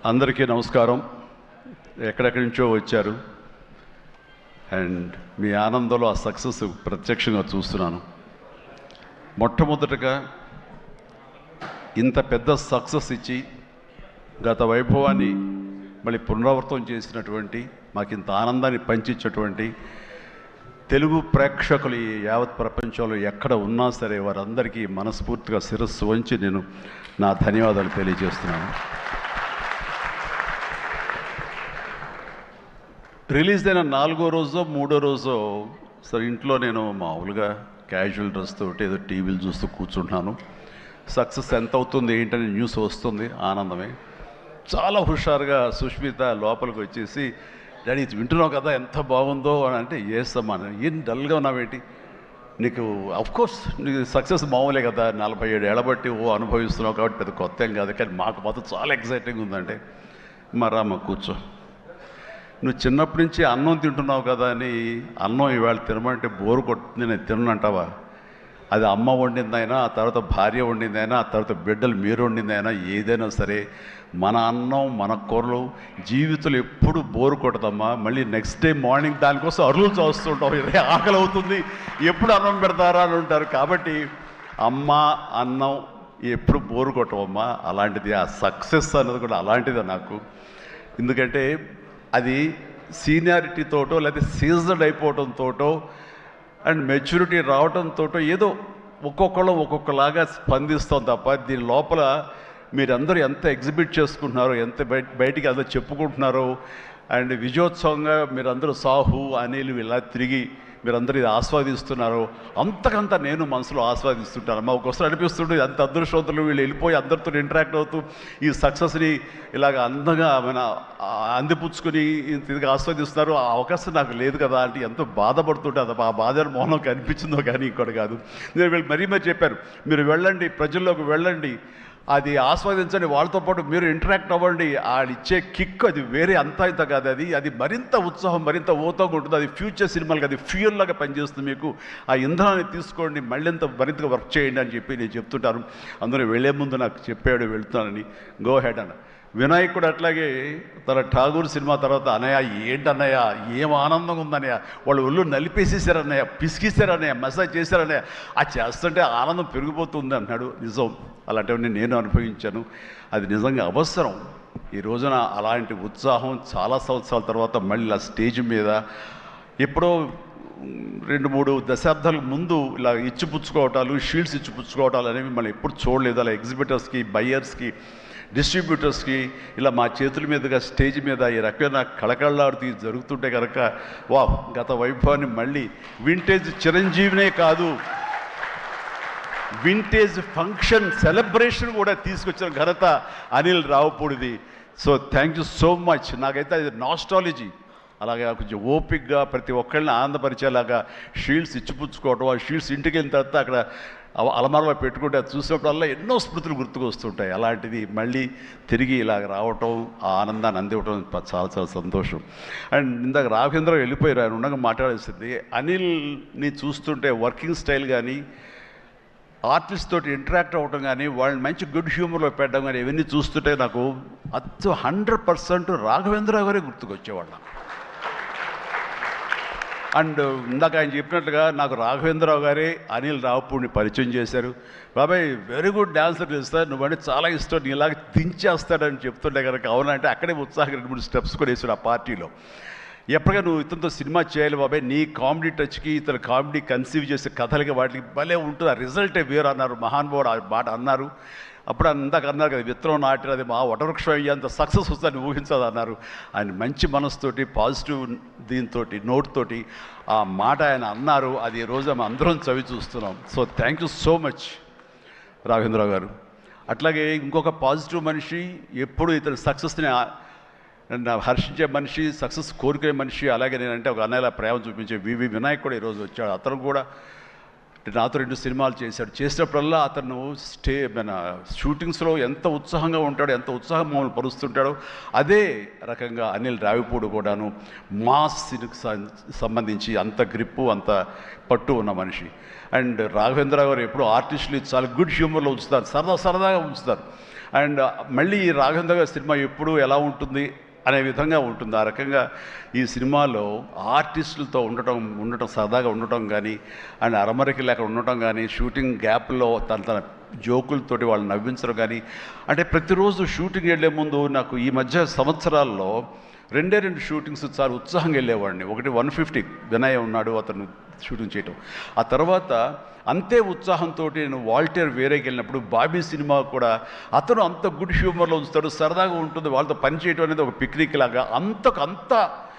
అందరికీ నమస్కారం. ఎక్కడెక్కడి నుంచో వచ్చారు అండ్ మీ ఆనందంలో ఆ సక్సెస్ ప్రత్యక్షంగా చూస్తున్నాను. మొట్టమొదటగా ఇంత పెద్ద సక్సెస్ ఇచ్చి గత వైభవాన్ని మళ్ళీ పునరావృతం చేసినటువంటి, మాకు ఇంత ఆనందాన్ని పంచించేటువంటి తెలుగు ప్రేక్షకులు ఈ యావత్ ప్రపంచంలో ఎక్కడ ఉన్నా సరే వారందరికీ మనస్ఫూర్తిగా శిరస్సు వంచి నేను నా ధన్యవాదాలు తెలియజేస్తున్నాను. రిలీజ్ అయిన 4వ రోజో 3వ రోజో సరే ఇంట్లో నేను మామూలుగా క్యాజువల్ డ్రెస్ తోటి ఏదో టీవీలు చూస్తూ కూర్చుంటున్నాను. సక్సెస్ ఎంత అవుతుంది ఏంటని న్యూస్ వస్తుంది, ఆనందమే. చాలా హుషారుగా సుష్మిత లోపలికి వచ్చేసి, డాడీ వింటున్నావు కదా ఎంత బాగుందో అని అంటే, ఏసమ్మా ఏం డల్గా ఉన్నావేంటి, నీకు అఫ్కోర్స్ నీకు సక్సెస్ మామూలే కదా, 47 ఏళ్ళ బట్టి అనుభవిస్తున్నావు కాబట్టి పెద్ద కొత్త ఏం కాదు, కానీ మాకు మాత్రం చాలా ఎక్సైటింగ్ ఉందంటే, మరమ్మ కూర్చో, నువ్వు చిన్నప్పటి నుంచి అన్నం తింటున్నావు కదా అని అన్నం ఇవాళ తినమంటే బోరు కొట్టుతుంది, నేను తిననంటావా? అది అమ్మ వండిందైనా, ఆ తర్వాత భార్య వండిందైనా, ఆ తర్వాత బిడ్డలు మీరు వండిందైనా, ఏదైనా సరే మన అన్నం మన కూరలు జీవితంలో ఎప్పుడు బోరు కొట్టదమ్మా. మళ్ళీ నెక్స్ట్ డే మార్నింగ్ దానికోసం అరువులు చూస్తుంటాం, ఇదే ఆకలి అవుతుంది, ఎప్పుడు అన్నం పెడతారా అని ఉంటారు. కాబట్టి అమ్మ అన్నం ఎప్పుడు బోరు కొట్టవమ్మా. అలాంటిది ఆ సక్సెస్ అన్నది కూడా అలాంటిదే నాకు. ఎందుకంటే అది సీనియారిటీతోటో లేకపోతే సీజన్ అయిపోవడంతోటో అండ్ మెచ్యూరిటీ రావడంతో ఏదో ఒక్కొక్కళ్ళు ఒక్కొక్కలాగా స్పందిస్తాం తప్ప, దీని లోపల మీరందరూ ఎంత ఎగ్జిబిట్ చేసుకుంటున్నారో, ఎంత బయటికి అందరూ చెప్పుకుంటున్నారో, అండ్ విజయోత్సవంగా మీరందరూ సాహు అనిల్ ఇలా తిరిగి మీరందరూ ఇది ఆస్వాదిస్తున్నారో, అంతకంత నేను మనసులో ఆస్వాదిస్తుంటాను. మా ఒకసారి అనిపిస్తుంటే అంత అదృష్టవంతులు వీళ్ళు వెళ్ళిపోయి అందరితో ఇంటరాక్ట్ అవుతూ ఈ సక్సెస్ని ఇలాగ అందంగా మన అందిపుచ్చుకొని తిరిగి ఆస్వాదిస్తున్నారు. ఆ అవకాశం నాకు లేదు కదా అంటే ఎంతో బాధపడుతుంటే, అది ఆ బాధ మౌనం కనిపించిందో కానీ ఇంకోటి కాదు. నేను వీళ్ళు మరీ చెప్పారు, మీరు వెళ్ళండి, ప్రజల్లోకి వెళ్ళండి, అది ఆస్వాదించండి, వాళ్ళతో పాటు మీరు ఇంటరాక్ట్ అవ్వండి, ఆడిచ్చే కిక్ అది వేరే అంతా ఇంత కాదు, అది మరింత ఉత్సాహం మరింత ఊతంగా ఉంటుంది. అది ఫ్యూచర్ సినిమాలకు అది ఫ్యూయల్ లాగా పనిచేస్తుంది. మీకు ఆ ఇంధనాన్ని తీసుకోండి, మరింతగా వర్క్ చేయండి అని చెప్పి నేను చెప్తుంటాను. అందులో వెళ్ళే ముందు నాకు చెప్పాడు వెళ్తున్నానని, గో హెడ్ అన్న. వినాయక్ కూడా అట్లాగే తన ఠాగూర్ సినిమా తర్వాత, అన్నయ్య ఏంటన్నయ్య ఏం ఆనందంగా ఉందన్నయ్య, వాళ్ళు ఒళ్ళు నలిపేసేసారన్నయ్య, పిసికిసారన్నయ్య, మసాజ్ చేశారన్నయ్య, ఆ చేస్తుంటే ఆనందం పెరిగిపోతుంది అన్నాడు. నిజం, అలాంటివన్నీ నేను అనుభవించాను. అది నిజంగా అవసరం. ఈ రోజున అలాంటి ఉత్సాహం చాలా సంవత్సరాల తర్వాత మళ్ళీ ఆ స్టేజ్ మీద ఎప్పుడో 2-3 దశాబ్దాల ముందు ఇలా ఇచ్చిపుచ్చుకోవటాలు, షీల్డ్స్ ఇచ్చిపుచ్చుకోవటాలు అనేవి మనం ఎప్పుడు చూడలేదు. అలా ఎగ్జిబిటర్స్కి, బయ్యర్స్కి, డిస్ట్రిబ్యూటర్స్కి ఇలా మా చేతుల మీదుగా స్టేజ్ మీద ఈ రకమైన కళకళలాడుతూ జరుగుతుంటే కనుక, వా గత వైభవాన్ని మళ్ళీ వింటేజ్ చిరంజీవినే కాదు, వింటేజ్ ఫంక్షన్ సెలబ్రేషన్ కూడా తీసుకొచ్చిన ఘనత అనిల్ రావుపూడిది. So thank you so much. నాకైతే అది నాస్టాలజీ. అలాగే కొంచెం ఓపిక్గా ప్రతి ఒక్కళ్ళని ఆనందపరిచేలాగా షీల్డ్స్ ఇచ్చిపుచ్చుకోవటం, ఆ షీల్డ్స్ ఇంటికి వెళ్ళిన తర్వాత అక్కడ అలమారలో పెట్టుకుంటే అది చూసినప్పుడల్లా ఎన్నో స్మృతులు గుర్తుకు వస్తుంటాయి. అలాంటిది మళ్ళీ తిరిగి ఇలాగ రావటం, ఆ ఆనందాన్ని అందివ్వటం చాలా చాలా సంతోషం. అండ్ ఇందాక రాఘవేంద్ర వెళ్ళిపోయారు, ఆయన ఉండగా మాట్లాడేసింది. అనిల్ని చూస్తుంటే వర్కింగ్ స్టైల్ కానీ, ఆర్టిస్ట్ తోటి ఇంటరాక్ట్ అవ్వటం కానీ, వాళ్ళని మంచి గుడ్ హ్యూమర్లో పెట్టడం కానీ, ఇవన్నీ చూస్తుంటే నాకు 100% రాఘవేంద్రరావు గారే గుర్తుకొచ్చేవాళ్ళం. అండ్ ఇందాక ఆయన చెప్పినట్లుగా నాకు రాఘవేంద్రరావు గారే అనిల్ రావుపూడిని పరిచయం చేశారు. బాబాయ్ వెరీ గుడ్ డాన్సర్ చేస్తారు, నువ్వంటే చాలా ఇష్టం, నీలాగ దించేస్తాడని చెప్తుంటే కనుక, అవునంటే అక్కడే ఉత్సాహం 2-3 స్టెప్స్ కూడా వేసాడు ఆ పార్టీలో. ఎప్పటిగా నువ్వు ఇతనితో సినిమా చేయాలి బాబాయ్, నీ కామెడీ టచ్కి, ఇతను కామెడీ కన్సీవ్ చేసే కథలకి వాటికి భలే ఉంటుంది, ఆ రిజల్టే వేరు అన్నారు. మహానుభావుడు ఆ మాట అన్నారు. అప్పుడు ఇందాక అన్నారు కదా, విత్తనం నాటినది మా వటవృక్షం అయ్యేంత సక్సెస్ వస్తుందని ఊహించదు అన్నారు. ఆయన మంచి మనసుతోటి, పాజిటివ్ దీంతో, నోట్తోటి ఆ మాట ఆయన అన్నారు. అది ఈ రోజు మనం అందరం చవి చూస్తున్నాం. So thank you so much Raghavendra Rao గారు. అట్లాగే ఇంకొక పాజిటివ్ మనిషి, ఎప్పుడు ఇతని సక్సెస్ని హర్షించే మనిషి, సక్సెస్ కోరుకునే మనిషి. అలాగే నేనంటే ఒక అన్నయ్యలా ప్రేమ చూపించే వివి వినాయక్ కూడా ఈరోజు వచ్చాడు. అతను కూడా నాతో 2 సినిమాలు చేశాడు. చేసినప్పుడల్లా అతను మన షూటింగ్స్లో ఎంత ఉత్సాహంగా ఉంటాడో, ఎంత ఉత్సాహం మమ్మల్ని పరుస్తుంటాడో, అదే రకంగా అనిల్ రావిపూడి కూడాను మాస్కి సంబంధించి అంత గ్రిప్పు, అంత పట్టు ఉన్న మనిషి. అండ్ రాఘవేంద్ర గారు ఎప్పుడు ఆర్టిస్టులు చాలా గుడ్ హ్యూమర్లో ఉంచుతారు, సరదాగా ఉంచుతారు. అండ్ మళ్ళీ ఈ రాఘవేంద్ర గారి సినిమా ఎప్పుడు ఎలా ఉంటుంది అనే విధంగా ఉంటుంది. ఆ రకంగా ఈ సినిమాలో ఆర్టిస్టులతో ఉండటం సరదాగా ఉండటం కానీ, అండ్ అరమరికి లేక ఉండటం కానీ, షూటింగ్ గ్యాప్లో తన జోకులతోటి వాళ్ళు నవ్వించడం కానీ, అంటే ప్రతిరోజు షూటింగ్ వెళ్ళే ముందు నాకు ఈ మధ్య సంవత్సరాల్లో 2 షూటింగ్స్ చాలా ఉత్సాహంగా వెళ్ళేవాడిని. ఒకటి 150 వినయ్ ఉన్నాడు, అతను షూటింగ్ చేయటం. ఆ తర్వాత అంతే ఉత్సాహంతో నేను వాల్టర్ వేరేకి వెళ్ళినప్పుడు బాబీ సినిమా కూడా అతను అంత గుడ్ హ్యూమర్లో ఉంచుతాడు, సరదాగా ఉంటుంది, వాళ్ళతో పని చేయడం అనేది ఒక పిక్నిక్ లాగా అంత